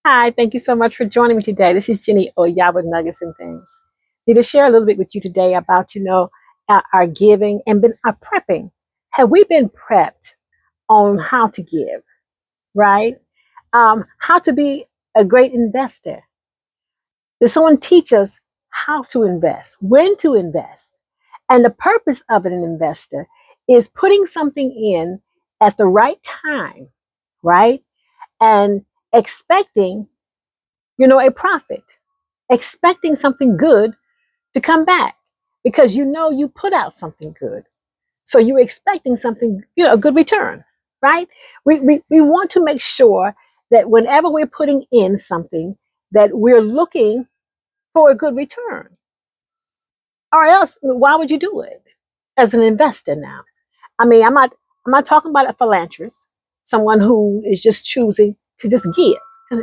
Hi, thank you so much for joining me today. This is Jenny Oya with Nuggets and Things. Need to share a little bit with you today about, our giving and been our prepping. Have we been prepped on how to give, right? How to be a great investor? Did someone teach us how to invest, when to invest? And the purpose of an investor is putting something in at the right time, right? And expecting a profit, expecting something good to come back because you put out something good. So you're expecting something, a good return, right? We want to make sure that whenever we're putting in something, that we're looking for a good return. Or else, why would you do it as an investor now? I mean, I'm not talking about a philanthropist, someone who is just choosing to just give.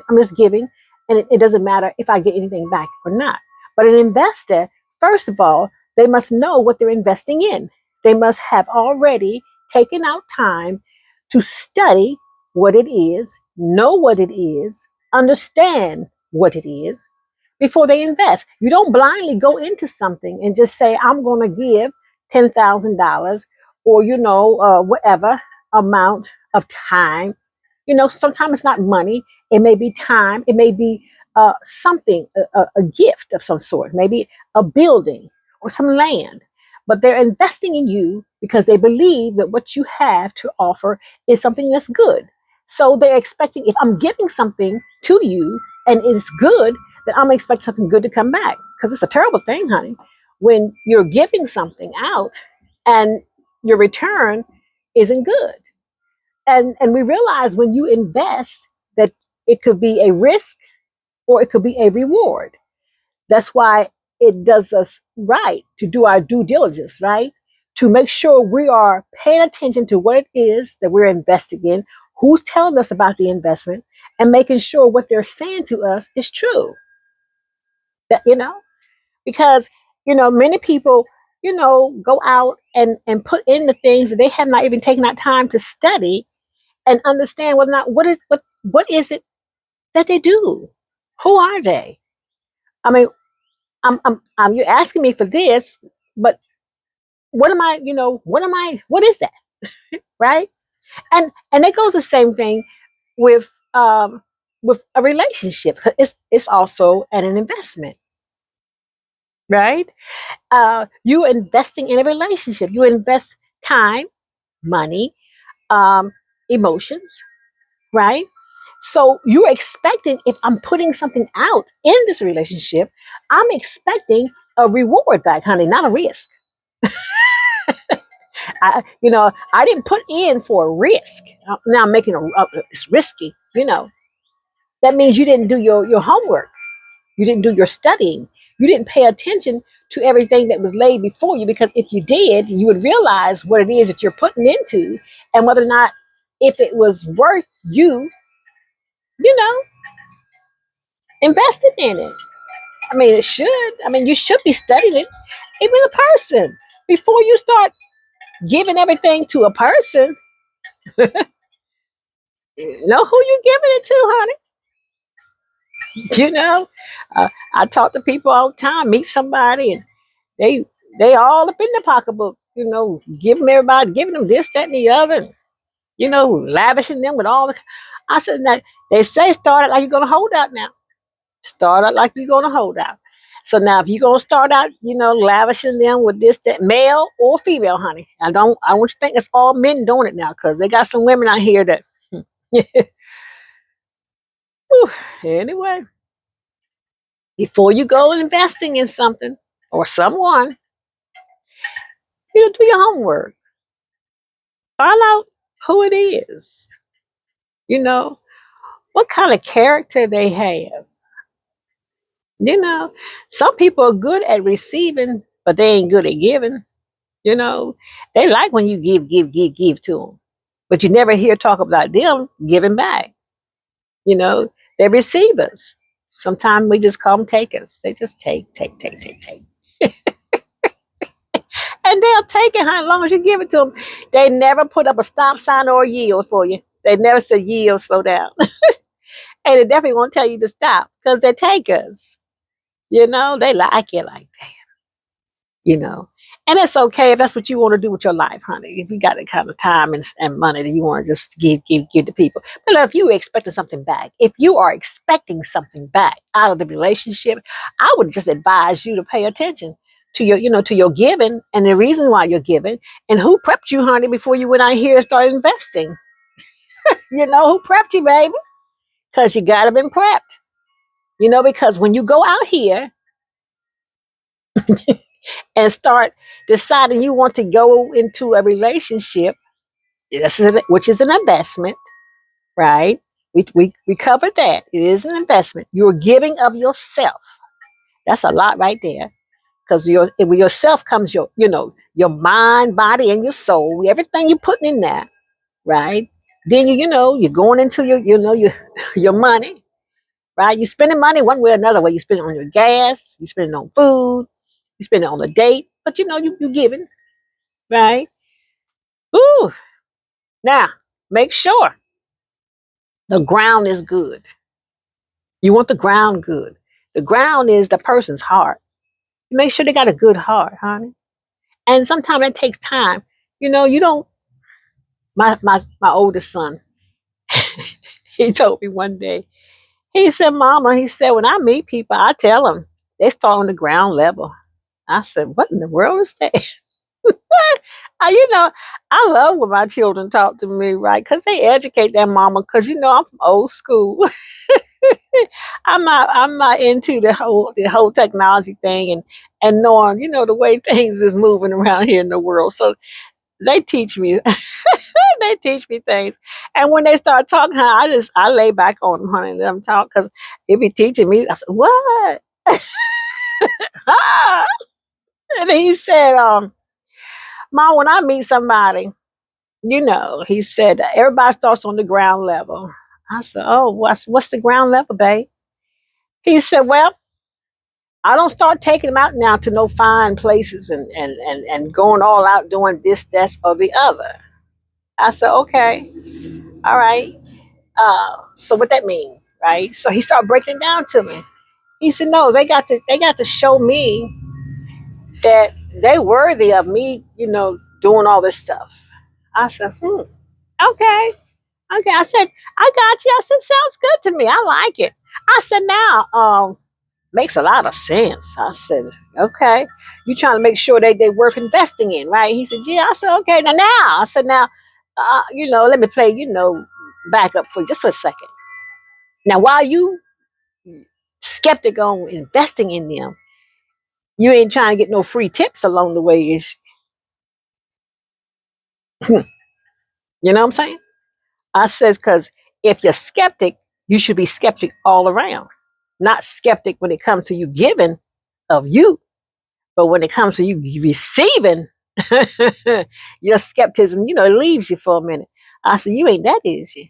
I'm just giving, and it doesn't matter if I get anything back or not. But an investor, first of all, they must know what they're investing in. They must have already taken out time to study what it is, know what it is, understand what it is before they invest. You don't blindly go into something and just say, I'm going to give $10,000 or whatever amount of time. Sometimes it's not money, it may be time, it may be something, a gift of some sort, maybe a building or some land, but they're investing in you because they believe that what you have to offer is something that's good. So they're expecting, if I'm giving something to you and it's good, then I'm expecting something good to come back, because it's a terrible thing, honey, when you're giving something out and your return isn't good. And we realize when you invest that it could be a risk or it could be a reward. That's why it does us right to do our due diligence, right? To make sure we are paying attention to what it is that we're investing in, who's telling us about the investment, and making sure what they're saying to us is true. That because many people go out and put in the things that they have not even taken that time to study and understand whether or not what is it that they do. Who are they? I mean, you're asking me for this, but what am I? What is that? Right? And it goes the same thing with with a relationship. It's also an investment, right? You investing in a relationship. You invest time, money, um, emotions, right? So you're expecting, if I'm putting something out in this relationship, I'm expecting a reward back, honey, not a risk. I didn't put in for a risk. Now I'm making it's risky. That means you didn't do your homework. You didn't do your studying. You didn't pay attention to everything that was laid before you, because if you did, you would realize what it is that you're putting into and whether or not if it was worth you know, investing in it. I mean, it should. I mean, you should be studying it. Even a person. Before you start giving everything to a person, you know who you giving it to, honey. You know, I talk to people all the time. Meet somebody, and they they all up in the pocketbook. Giving everybody, giving them this, that, and the other. And, lavishing them with all the. I said that they say start out like you're gonna hold out now. Start out like you're gonna hold out. So now, if you're gonna start out, lavishing them with this, that, male or female, honey. I want you to think it's all men doing it now, because they got some women out here that. Whew. Anyway, before you go investing in something or someone, do your homework. Find out who it is. You know what kind of character they have. You know, some people are good at receiving, but they ain't good at giving. You know, they like when you give to them, but you never hear talk about them giving back. They're receivers. Sometimes we just call them takers. They just take. And they'll take it, as long as you give it to them. They never put up a stop sign or a yield for you. They never said yield, slow down. And they definitely won't tell you to stop because they're takers. They like it like that, you know. And it's okay if that's what you want to do with your life, honey. If you got the kind of time and money that you want to just give to people. But if you expecting something back, if you are expecting something back out of the relationship, I would just advise you to pay attention to to your giving and the reason why you're giving and who prepped you, honey, before you went out here and started investing. Who prepped you, baby? Because you got to been prepped. Because when you go out here and start deciding you want to go into a relationship, which is an investment, right? We covered that. It is an investment. You're giving of yourself. That's a lot right there. Because with yourself comes your mind, body, and your soul. Everything you're putting in there, right? Then you're going into your money, right? You're spending money one way or another way. You spend it on your gas, you spend it on food, you spend it on a date, but you're giving, right? Ooh. Now, make sure the ground is good. You want the ground good. The ground is the person's heart. Make sure they got a good heart, honey. And sometimes that takes time. You don't. My oldest son, he told me one day. He said, "Mama," he said, "when I meet people, I tell them they start on the ground level." I said, "What in the world is that?" you know, I love when my children talk to me, right? Because they educate their mama. Because I'm from old school. I'm not into the whole technology thing and knowing the way things is moving around here in the world. So they teach me they teach me things, and when they start talking, I lay back on them, honey, and let them talk because they be teaching me. I said, "What?" Ah! And he said, "Mom, when I meet somebody, he said everybody starts on the ground level." I said, "Oh, what's the ground level, babe?" He said, "Well, I don't start taking them out now to no fine places and going all out doing this, that, or the other." I said, "Okay, all right. So what that mean, right?" So he started breaking it down to me. He said, "No, they got to show me that they worthy of me, doing all this stuff." I said, okay, okay. I said, "I got you." I said, "Sounds good to me. I like it." I said, "Now, makes a lot of sense." I said, "Okay, you trying to make sure they worth investing in, right?" He said, "Yeah." I said, "Okay." Now, I said, "Now, let me play, back up for just for a second. Now, while you skeptic on investing in them, you ain't trying to get no free tips along the way, is you know what I'm saying?" I says, "Because if you're skeptic, you should be skeptic all around, not skeptic when it comes to you giving of you, but when it comes to you receiving, your skepticism, it leaves you for a minute." I said, "You ain't that, is you?"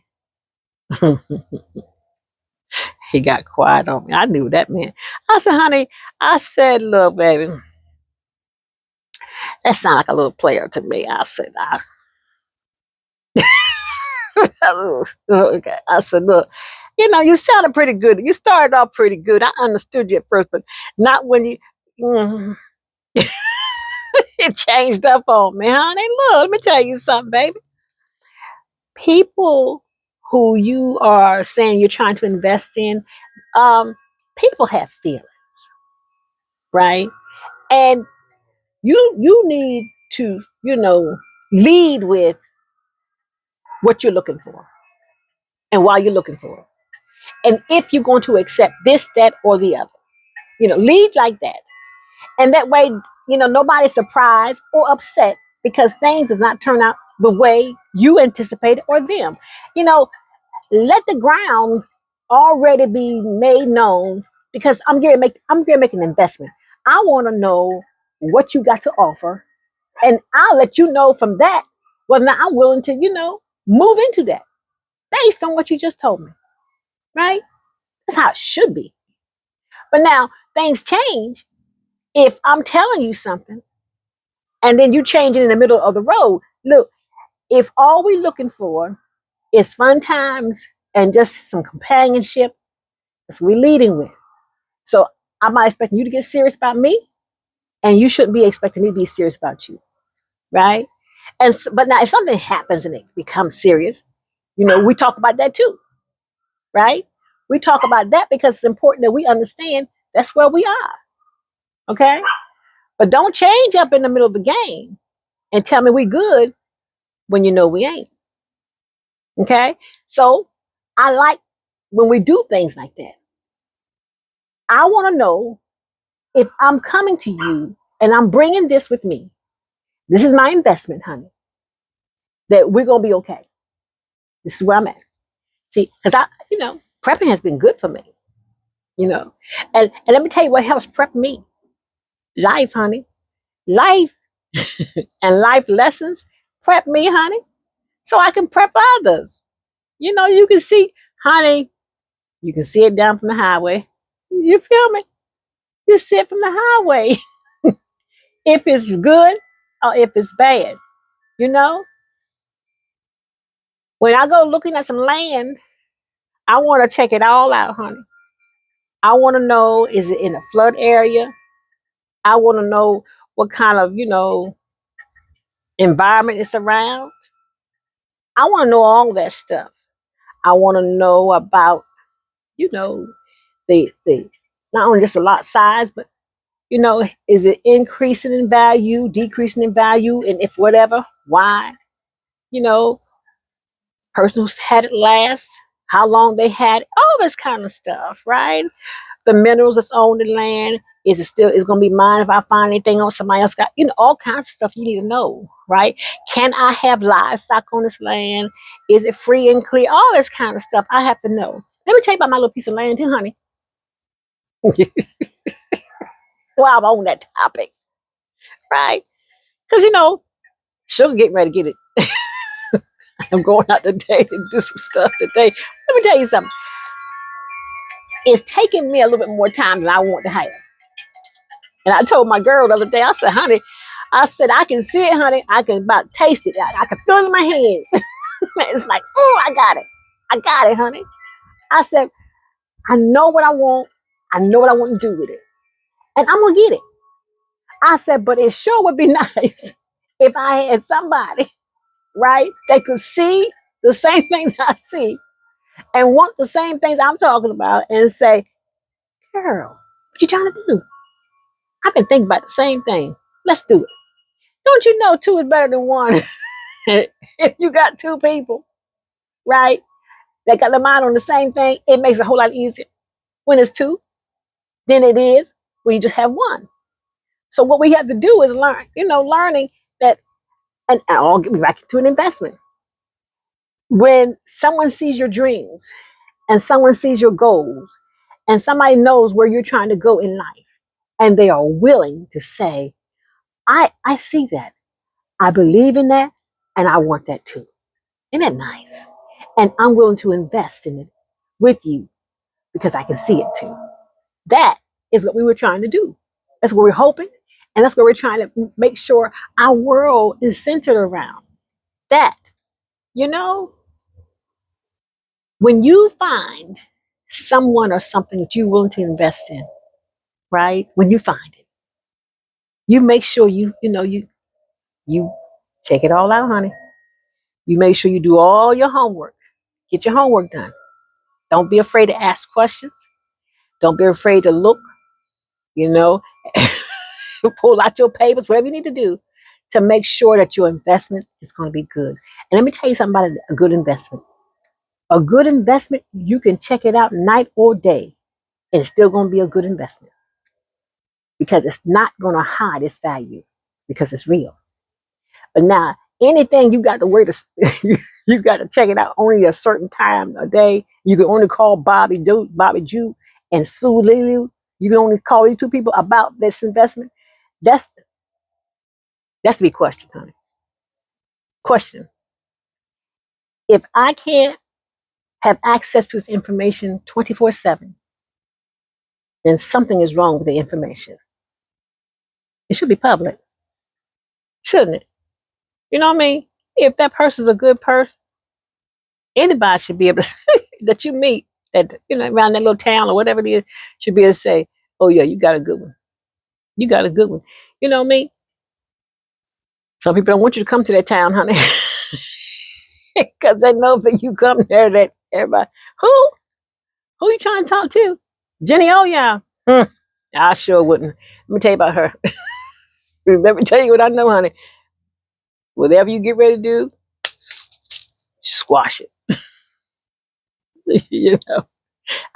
He got quiet on me. I knew that meant. I said, "Honey," I said, "Look, baby, that sound like a little player to me." I said, "Okay." I said, "Look, you sounded pretty good. You started off pretty good. I understood you at first, but not when you." Mm, it changed up on me, honey. Look, let me tell you something, baby. People who you are saying you're trying to invest in, um, people have feelings, right? And you need to, lead with what you're looking for and why you're looking for it. And if you're going to accept this, that, or the other, lead like that. And that way, nobody's surprised or upset because things does not turn out the way you anticipated or them. You know, let the ground already be made known because I'm going to make an investment. I want to know what you got to offer, and I'll let you know from that whether or not I'm willing to, move into that based on what you just told me. Right? That's how it should be. But now things change if I'm telling you something and then you change it in the middle of the road. Look, if all we're looking for is fun times and just some companionship. That's what we're leading with. So I'm not expecting you to get serious about me, and you shouldn't be expecting me to be serious about you, right? But now if something happens and it becomes serious, we talk about that too, right? We talk about that because it's important that we understand that's where we are, okay? But don't change up in the middle of the game and tell me we good when you know we ain't, okay? So I like when we do things like that. I want to know if I'm coming to you and I'm bringing this with me. This is my investment, honey, that we're going to be okay. This is where I'm at. See, because prepping has been good for me, you know. And let me tell you what helps prep me. Life, honey. Life and life lessons prep me, honey, so I can prep others. You can see, honey, you can see it down from the highway. You feel me? You see it from the highway. If it's good or if it's bad, you know. When I go looking at some land, I want to check it all out, honey. I want to know, is it in a flood area? I want to know what kind of, environment it's around. I want to know all that stuff. I want to know about, you know, the not only just a lot size, but is it increasing in value, decreasing in value, and if whatever, why? You know, person who's had it last, how long they had it, all this kind of stuff, right? The minerals that's on the land, is gonna be mine if I find anything else somebody else got, all kinds of stuff you need to know, right? Can I have livestock on this land? Is it free and clear? All this kind of stuff I have to know. Let me tell you about my little piece of land too, honey. While I'm on that topic, right? Because Sugar getting ready to get it. I'm going out today to do some stuff today. Let me tell you something. It's taking me a little bit more time than I want to have. And I told my girl the other day, I said, honey, I can see it, honey. I can about taste it. I can feel it in my hands. It's like, oh, I got it. I got it, honey. I said, I know what I want. I know what I want to do with it. And I'm going to get it. I said, but it sure would be nice if I had somebody, right, that could see the same things I see and want the same things I'm talking about and say, girl, what you trying to do? I've been thinking about the same thing. Let's do it. Don't you know two is better than one? If you got two people, right, that got their mind on the same thing, it makes it a whole lot easier when it's two than it is when you just have one. So what we have to do is learning that, and I'll get back to an investment. When someone sees your dreams and someone sees your goals and somebody knows where you're trying to go in life and they are willing to say, I see that. I believe in that and I want that too. Isn't that nice? And I'm willing to invest in it with you because I can see it too. That is what we were trying to do. That's what we're hoping. And that's what we're trying to make sure our world is centered around. That, you know, when you find someone or something that you're willing to invest in, right? When you find it, you make sure you check it all out, honey. You make sure you do all your homework. Get your homework done. Don't be afraid to ask questions. Don't be afraid to look, you know, pull out your papers, whatever you need to do to make sure that your investment is going to be good. And let me tell you something about a good investment. A good investment, you can check it out night or day, and it's still going to be a good investment because it's not going to hide its value because it's real. But now, anything you got to wait you got to check it out only a certain time a day. You can only call Bobby Jew, and Sue Lily. You can only call these two people about this investment. That's to be questioned, honey. Question. If I can't have access to this information 24/7, then something is wrong with the information. It should be public, shouldn't it? You know what I mean? If that person's a good person, anybody should be able to that you meet that around that little town or whatever it is should be able to say, "Oh yeah, you got a good one. You got a good one." You know me. Some people don't want you to come to that town, honey, because they know if you come there, that everybody who you trying to talk to, Jenny? Oh yeah, I sure wouldn't. Let me tell you about her. Let me tell you what I know, honey. Whatever you get ready to do, squash it. you know,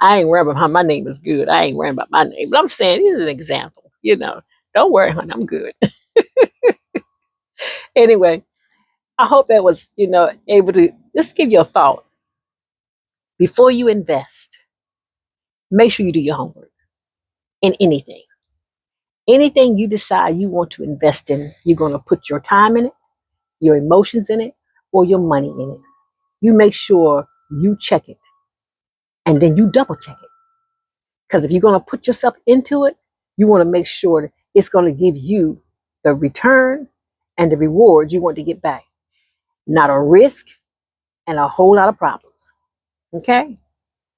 I ain't worried about how my name is good. I ain't worried about my name, but I'm saying this is an example. Don't worry, honey, I'm good. Anyway, I hope that was able to just give you a thought before you invest. Make sure you do your homework in anything. Anything you decide you want to invest in, you're going to put your time in it, your emotions in it, or your money in it. You make sure you check it and then you double check it. Because if you're going to put yourself into it, you want to make sure that it's going to give you the return and the rewards you want to get back, not a risk and a whole lot of problems. Okay?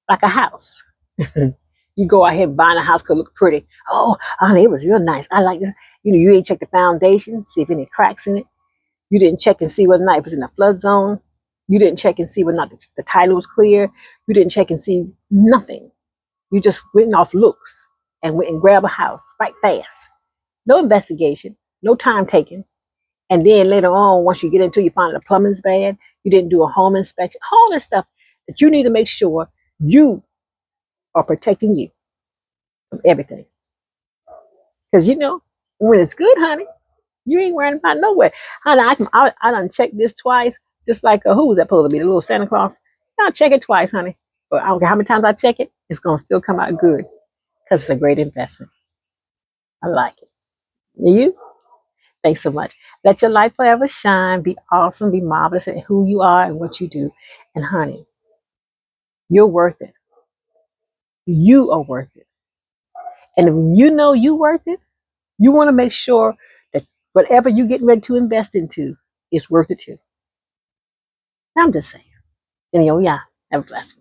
Like a house. You go out here and buying a house could look pretty. Oh, honey, it was real nice. I like this. You ain't checked the foundation, see if any cracks in it. You didn't check and see whether or not it was in a flood zone. You didn't check and see whether or not the title was clear. You didn't check and see nothing. You just went off looks and went and grabbed a house right fast. No investigation, no time taken. And then later on, once you get into it, you find the plumbing's bad. You didn't do a home inspection. All this stuff that you need to make sure you are protecting you from everything. Because when it's good, honey, you ain't worrying about nowhere. Honey, I done checked this twice, just like who was that supposed to be? The little Santa Claus? I'll check it twice, honey. But I don't care how many times I check it, it's gonna still come out good. Because it's a great investment. I like it. You? Thanks so much. Let your light forever shine. Be awesome. Be marvelous at who you are and what you do. And honey, you're worth it. You are worth it. And when you know you're worth it, you want to make sure that whatever you're getting ready to invest into is worth it too. I'm just saying. And yeah, have a blessed one.